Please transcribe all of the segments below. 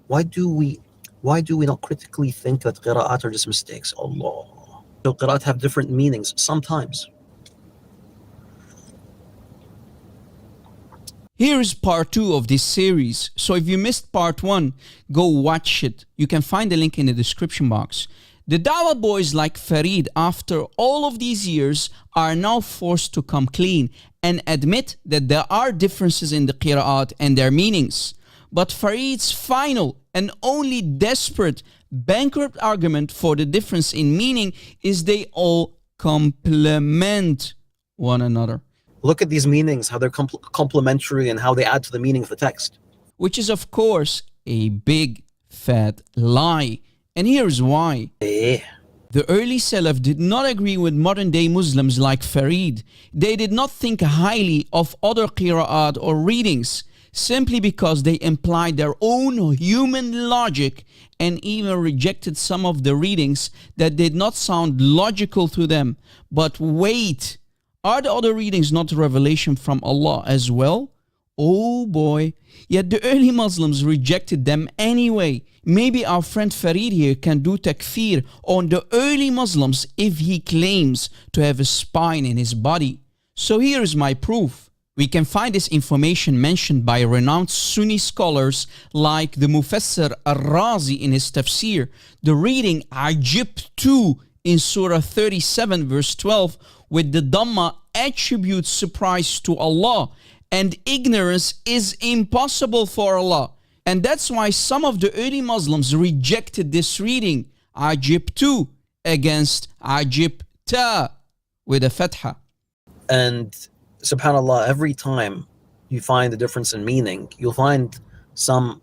Why do we not critically think that qira'at are just mistakes? Allah. So qira'at have different meanings sometimes. Here is part 2 of this series. So if you missed part 1, go watch it. You can find the link in the description box. The Dawah boys like Farid, after all of these years, are now forced to come clean and admit that there are differences in the Qira'at and their meanings. But Farid's final and only desperate, bankrupt argument for the difference in meaning is they all complement one another. Look at these meanings, how they're complementary and how they add to the meaning of the text. Which is, of course, a big, fat lie. And here's why. The early Salaf did not agree with modern-day Muslims like Farid. They did not think highly of other qira'at or readings, simply because they implied their own human logic and even rejected some of the readings that did not sound logical to them. But wait, are the other readings not revelation from Allah as well? Oh boy. Yet the early Muslims rejected them anyway. Maybe our friend Farid here can do takfir on the early Muslims if he claims to have a spine in his body. So here is my proof. We can find this information mentioned by renowned Sunni scholars like the Mufassir al-Razi in his tafsir. The reading Ajib 2 in Surah 37 verse 12 with the Dhamma attributes surprise to Allah, and ignorance is impossible for Allah. And that's why some of the early Muslims rejected this reading, Ajib 2 against Ajib Ta with a fatha. And subhanAllah, every time you find a difference in meaning, you'll find some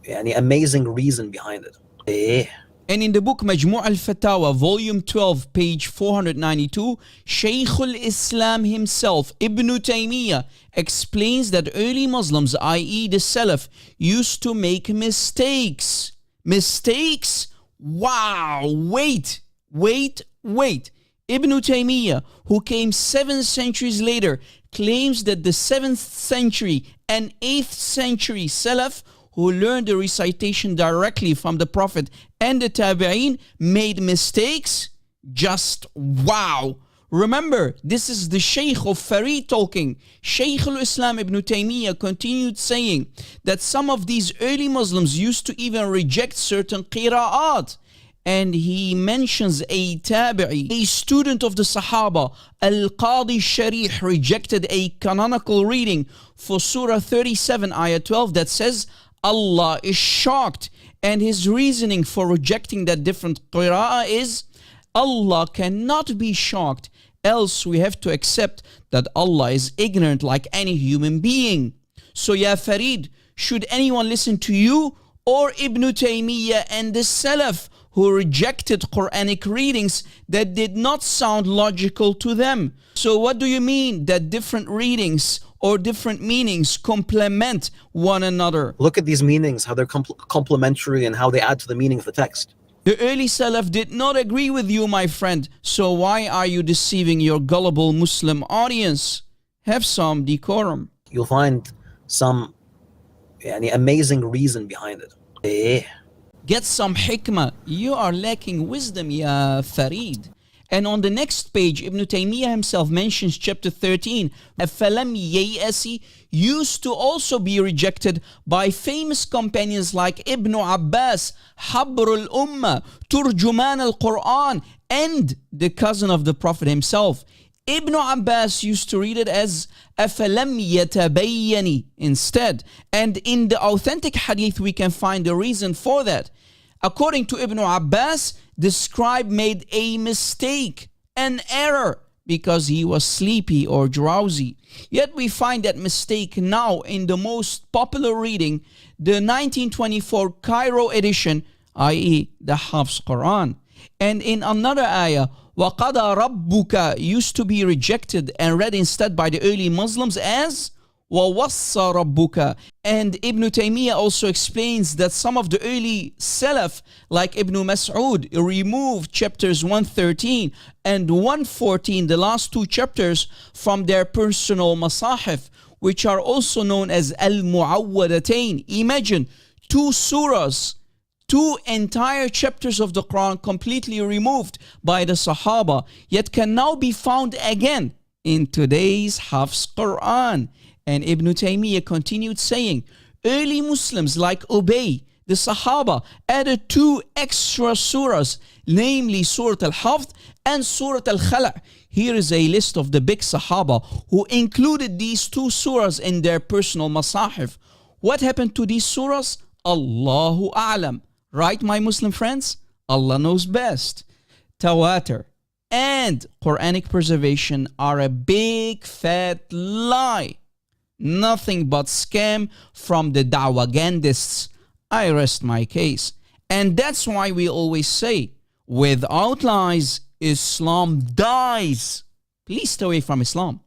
amazing reason behind it. And in the book Majmu' al-Fatawa, volume 12, page 492, Shaykh al-Islam himself, Ibn Taymiyyah, explains that early Muslims, i.e. the Salaf, used to make mistakes. Mistakes? Wow! Wait! Ibn Taymiyyah, who came 7 centuries later, claims that the 7th century and 8th century Salaf, who learned the recitation directly from the Prophet and the Tabi'een, made mistakes? Just wow! Remember, this is the Shaykh of Farid talking. Shaykh al-Islam Ibn Taymiyyah continued saying that some of these early Muslims used to even reject certain qira'at. And he mentions a tabi'i, a student of the Sahaba, Al-Qadi Sharih, rejected a canonical reading for Surah 37, Ayah 12 that says, Allah is shocked. And his reasoning for rejecting that different qira'ah is, Allah cannot be shocked, else we have to accept that Allah is ignorant like any human being. So ya Farid, should anyone listen to you or Ibn Taymiyyah and the Salaf who rejected Quranic readings that did not sound logical to them? So what do you mean that different readings or different meanings complement one another? Look at these meanings, how they're complementary and how they add to the meaning of the text. The early Salaf did not agree with you, my friend. So why are you deceiving your gullible Muslim audience? Have some decorum. You'll find some amazing reason behind it. Get some hikmah. You are lacking wisdom, ya Farid. And on the next page, Ibn Taymiyyah himself mentions chapter 13, Afalam Yayasi, used to also be rejected by famous companions like Ibn Abbas, Habr al-Ummah, Turjuman al-Quran, and the cousin of the Prophet himself. Ibn Abbas used to read it as Afalam Yatabayyani instead. And in the authentic hadith, we can find the reason for that. According to Ibn Abbas, the scribe made a mistake, an error, because he was sleepy or drowsy. Yet we find that mistake now in the most popular reading, the 1924 Cairo edition, i.e. the Hafs Quran. And in another ayah, وَقَضَى رَبُّكَ used to be rejected and read instead by the early Muslims as وَوَصَّى رَبُّكَ. And Ibn Taymiyyah also explains that some of the early Salaf, like Ibn Mas'ud, removed chapters 113 and 114, the last 2 chapters, from their personal masahif, which are also known as Al-Mu'awwadatayn. Imagine 2 surahs, 2 entire chapters of the Quran completely removed by the Sahaba, yet can now be found again in today's Hafs Quran. And Ibn Taymiyyah continued saying, early Muslims like Ubay, the Sahaba, added 2 extra surahs, namely Surah Al-Hafd and Surah Al-Khala'. Here is a list of the big Sahaba who included these 2 surahs in their personal masahif. What happened to these surahs? Allahu A'lam. Right, my Muslim friends? Allah knows best. Tawatur and Quranic preservation are a big fat lie. Nothing but scam from the Da'wagandists. I rest my case. And that's why we always say, without lies, Islam dies. Please stay away from Islam.